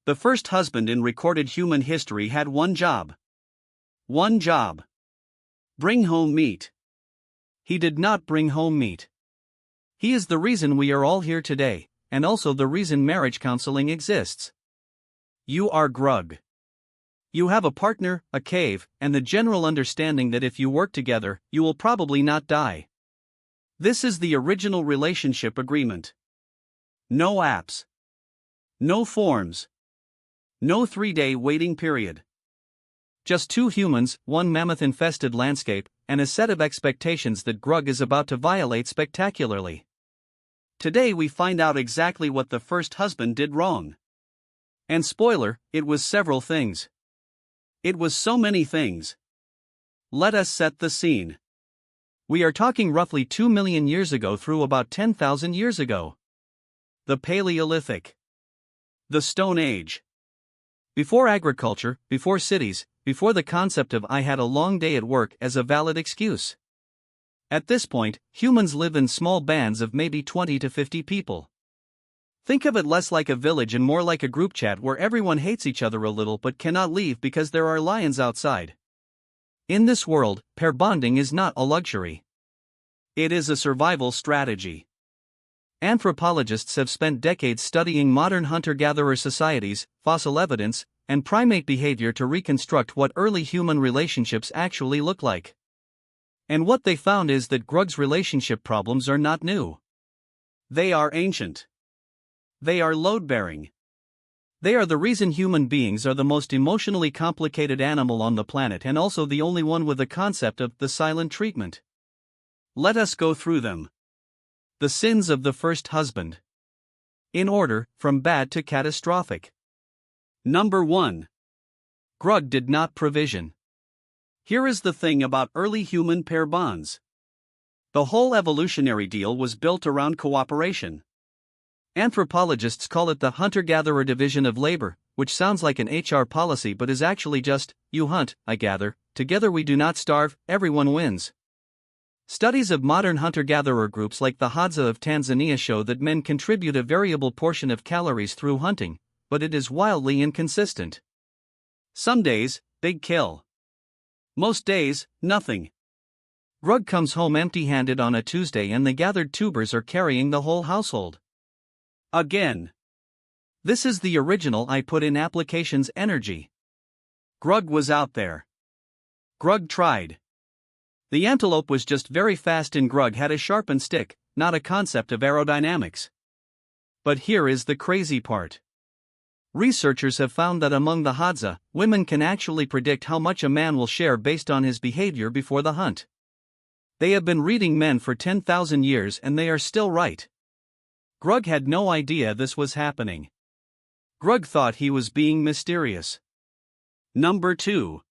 The first husband in recorded human history had one job. One job. Bring home meat. He did not bring home meat. He is the reason we are all here today, and also the reason marriage counseling exists. You are Grug. You have a partner, a cave, and the general understanding that if you work together, you will probably not die. This is the original relationship agreement. No apps. No forms. No 3-day waiting period. Just two humans, one mammoth-infested landscape, and a set of expectations that Grug is about to violate spectacularly. Today we find out exactly what the first husband did wrong. And spoiler, it was several things. It was so many things. Let us set the scene. We are talking roughly 2 million years ago through about 10,000 years ago. The Paleolithic. The Stone Age. Before agriculture, before cities, before the concept of "I had a long day at work" as a valid excuse. At this point, humans live in small bands of maybe 20 to 50 people. Think of it less like a village and more like a group chat where everyone hates each other a little but cannot leave because there are lions outside. In this world, pair bonding is not a luxury. It is a survival strategy. Anthropologists have spent decades studying modern hunter-gatherer societies, fossil evidence, and primate behavior to reconstruct what early human relationships actually look like. And what they found is that Grug's relationship problems are not new. They are ancient. They are load-bearing. They are the reason human beings are the most emotionally complicated animal on the planet and also the only one with the concept of the silent treatment. Let us go through them. The sins of the first husband. In order, from bad to catastrophic. Number 1. Grug did not provision. Here is the thing about early human pair bonds. The whole evolutionary deal was built around cooperation. Anthropologists call it the hunter-gatherer division of labor, which sounds like an HR policy but is actually just, you hunt, I gather, together we do not starve, everyone wins. Studies of modern hunter-gatherer groups like the Hadza of Tanzania show that men contribute a variable portion of calories through hunting, but it is wildly inconsistent. Some days, big kill. Most days, nothing. Grug comes home empty-handed on a Tuesday and the gathered tubers are carrying the whole household. Again. This is the original I put in applications energy. Grug was out there. Grug tried. The antelope was just very fast and Grug had a sharpened stick, not a concept of aerodynamics. But here is the crazy part. Researchers have found that among the Hadza, women can actually predict how much a man will share based on his behavior before the hunt. They have been reading men for 10,000 years and they are still right. Grug had no idea this was happening. Grug thought he was being mysterious. Number 2.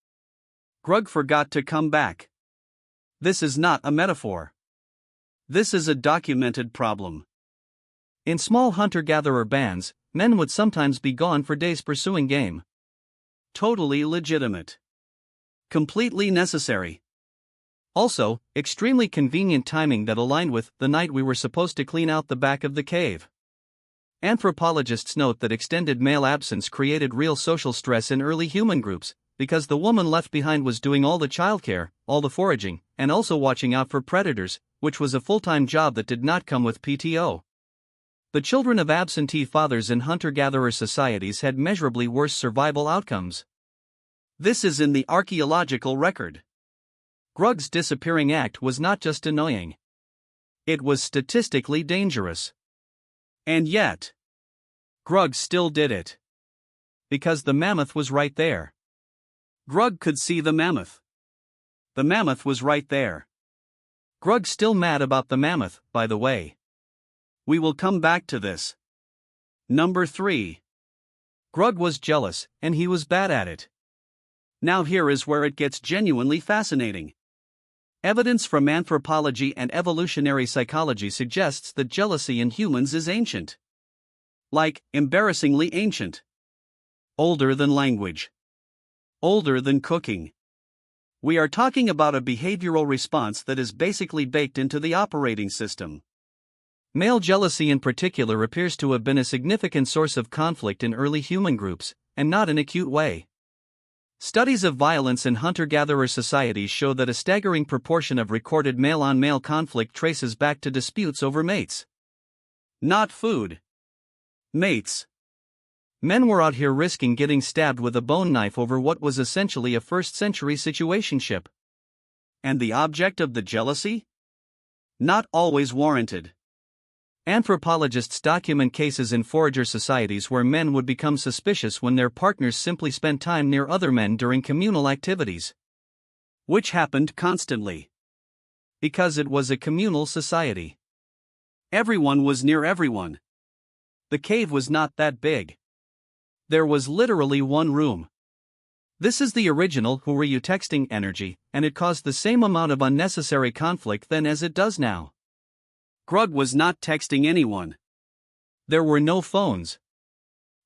Grug forgot to come back. This is not a metaphor. This is a documented problem. In small hunter-gatherer bands, men would sometimes be gone for days pursuing game. Totally legitimate. Completely necessary. Also, extremely convenient timing that aligned with the night we were supposed to clean out the back of the cave. Anthropologists note that extended male absence created real social stress in early human groups, because the woman left behind was doing all the childcare, all the foraging, and also watching out for predators, which was a full-time job that did not come with PTO. The children of absentee fathers in hunter-gatherer societies had measurably worse survival outcomes. This is in the archaeological record. Grug's disappearing act was not just annoying. It was statistically dangerous. And yet, Grug still did it. Because the mammoth was right there. Grug could see the mammoth. The mammoth was right there. Grug's still mad about the mammoth, by the way. We will come back to this. Number 3. Grug was jealous, and he was bad at it. Now here is where it gets genuinely fascinating. Evidence from anthropology and evolutionary psychology suggests that jealousy in humans is ancient. Like, embarrassingly ancient. Older than language. Older than cooking. We are talking about a behavioral response that is basically baked into the operating system. Male jealousy in particular appears to have been a significant source of conflict in early human groups, and not in an acute way. Studies of violence in hunter-gatherer societies show that a staggering proportion of recorded male-on-male conflict traces back to disputes over mates. Not food. Mates. Men were out here risking getting stabbed with a bone knife over what was essentially a first-century situationship. And the object of the jealousy? Not always warranted. Anthropologists document cases in forager societies where men would become suspicious when their partners simply spent time near other men during communal activities. Which happened constantly. Because it was a communal society. Everyone was near everyone. The cave was not that big. There was literally one room. This is the original "who were you texting" energy, and it caused the same amount of unnecessary conflict then as it does now. Grug was not texting anyone. There were no phones.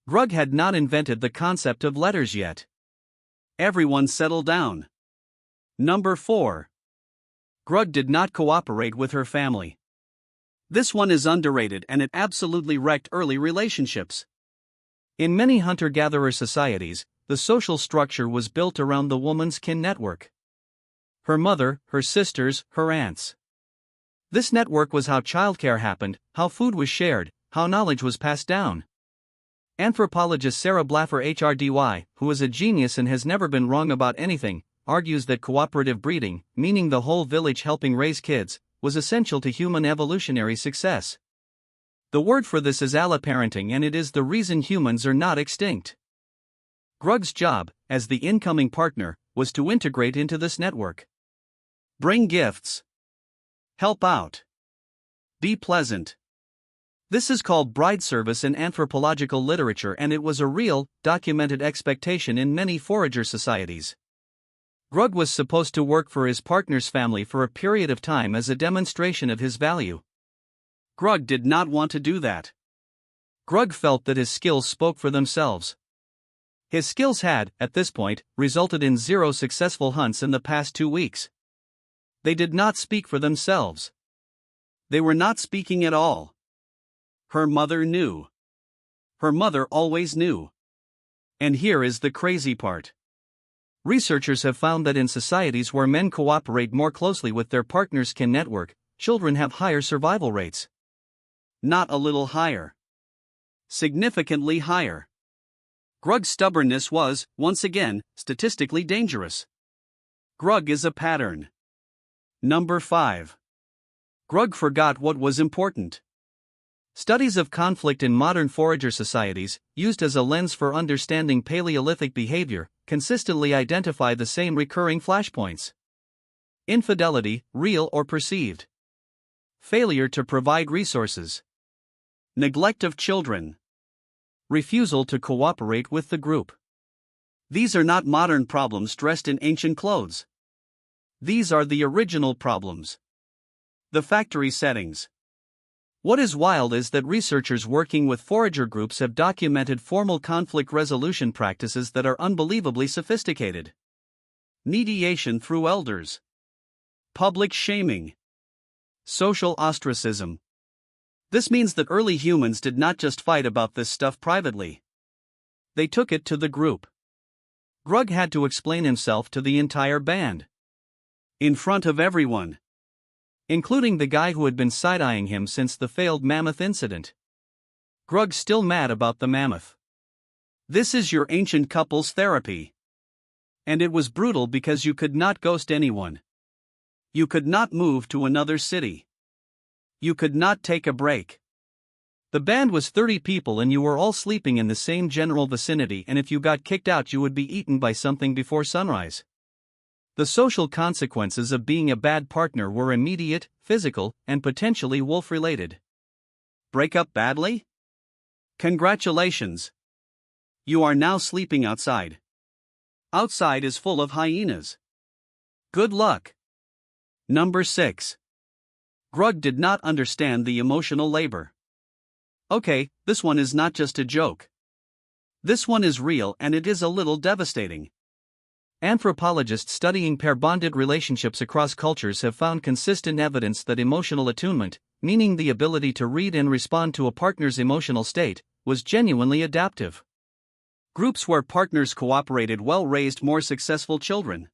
Grug had not invented the concept of letters yet. Everyone settled down. Number 4. Grug did not cooperate with her family. This one is underrated and it absolutely wrecked early relationships. In many hunter-gatherer societies, the social structure was built around the woman's kin network. Her mother, her sisters, her aunts. This network was how childcare happened, how food was shared, how knowledge was passed down. Anthropologist Sarah Blaffer Hrdy, who is a genius and has never been wrong about anything, argues that cooperative breeding, meaning the whole village helping raise kids, was essential to human evolutionary success. The word for this is alloparenting, and it is the reason humans are not extinct. Grug's job, as the incoming partner, was to integrate into this network. Bring gifts. Help out. Be pleasant. This is called bride service in anthropological literature, and it was a real, documented expectation in many forager societies. Grug was supposed to work for his partner's family for a period of time as a demonstration of his value. Grug did not want to do that. Grug felt that his skills spoke for themselves. His skills had, at this point, resulted in 0 successful hunts in the past 2 weeks. They did not speak for themselves. They were not speaking at all. Her mother knew. Her mother always knew. And here is the crazy part. Researchers have found that in societies where men cooperate more closely with their partner's kin network, children have higher survival rates. Not a little higher. Significantly higher. Grug's stubbornness was, once again, statistically dangerous. Grug is a pattern. Number 5. Grug forgot what was important. Studies of conflict in modern forager societies, used as a lens for understanding Paleolithic behavior, consistently identify the same recurring flashpoints. Infidelity, real or perceived. Failure to provide resources. Neglect of children. Refusal to cooperate with the group. These are not modern problems dressed in ancient clothes. These are the original problems. The factory settings. What is wild is that researchers working with forager groups have documented formal conflict resolution practices that are unbelievably sophisticated. Mediation through elders. Public shaming. Social ostracism. This means that early humans did not just fight about this stuff privately. They took it to the group. Grug had to explain himself to the entire band. In front of everyone. Including the guy who had been side-eyeing him since the failed mammoth incident. Grug's still mad about the mammoth. This is your ancient couples therapy. And it was brutal because you could not ghost anyone. You could not move to another city. You could not take a break. The band was 30 people and you were all sleeping in the same general vicinity, and if you got kicked out you would be eaten by something before sunrise. The social consequences of being a bad partner were immediate, physical, and potentially wolf-related. Break up badly? Congratulations. You are now sleeping outside. Outside is full of hyenas. Good luck. Number 6. Grug did not understand the emotional labor. Okay, this one is not just a joke. This one is real and it is a little devastating. Anthropologists studying pair-bonded relationships across cultures have found consistent evidence that emotional attunement, meaning the ability to read and respond to a partner's emotional state, was genuinely adaptive. Groups where partners cooperated well raised more successful children.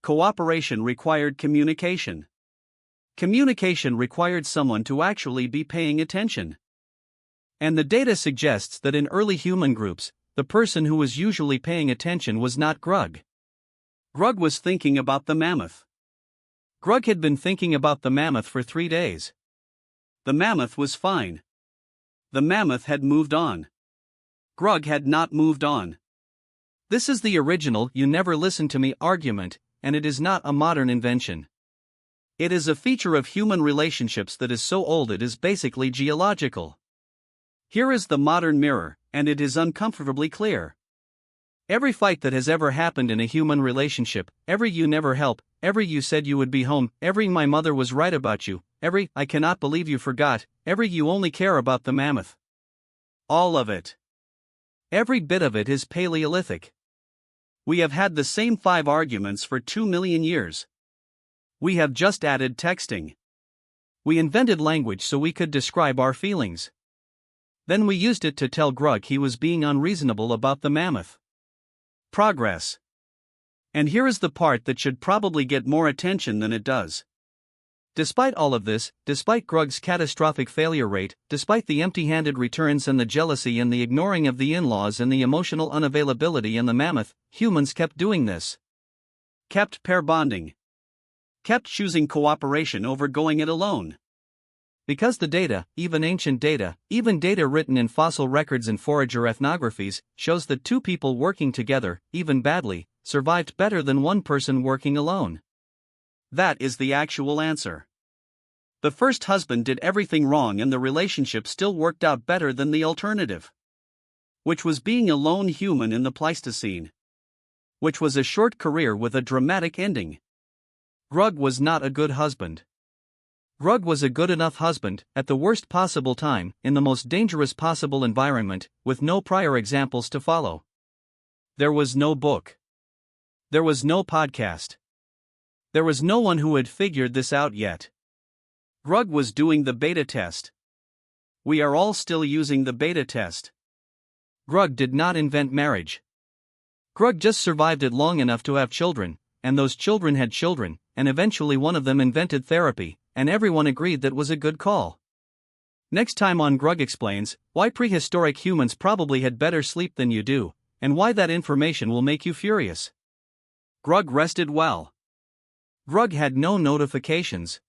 Cooperation required communication. Communication required someone to actually be paying attention. And the data suggests that in early human groups, the person who was usually paying attention was not Grug. Grug was thinking about the mammoth. Grug had been thinking about the mammoth for 3 days. The mammoth was fine. The mammoth had moved on. Grug had not moved on. This is the original "you never listen to me" argument, and it is not a modern invention. It is a feature of human relationships that is so old it is basically geological. Here is the modern mirror, and it is uncomfortably clear. Every fight that has ever happened in a human relationship, every "you never help," every "you said you would be home," every "my mother was right about you," every "I cannot believe you forgot," every "you only care about the mammoth." All of it. Every bit of it is Paleolithic. We have had the same 5 arguments for 2 million years. We have just added texting. We invented language so we could describe our feelings. Then we used it to tell Grug he was being unreasonable about the mammoth. Progress. And here is the part that should probably get more attention than it does. Despite all of this, despite Grug's catastrophic failure rate, despite the empty-handed returns and the jealousy and the ignoring of the in-laws and the emotional unavailability in the mammoth, humans kept doing this. Kept pair bonding. Kept choosing cooperation over going it alone. Because the data, even ancient data, even data written in fossil records and forager ethnographies, shows that 2 people working together, even badly, survived better than 1 person working alone. That is the actual answer. The first husband did everything wrong and the relationship still worked out better than the alternative. Which was being a lone human in the Pleistocene. Which was a short career with a dramatic ending. Grug was not a good husband. Grug was a good enough husband, at the worst possible time, in the most dangerous possible environment, with no prior examples to follow. There was no book. There was no podcast. There was no one who had figured this out yet. Grug was doing the beta test. We are all still using the beta test. Grug did not invent marriage. Grug just survived it long enough to have children, and those children had children, and eventually one of them invented therapy, and everyone agreed that was a good call. Next time on Grug Explains, why prehistoric humans probably had better sleep than you do, and why that information will make you furious. Grug rested well. Grug had no notifications.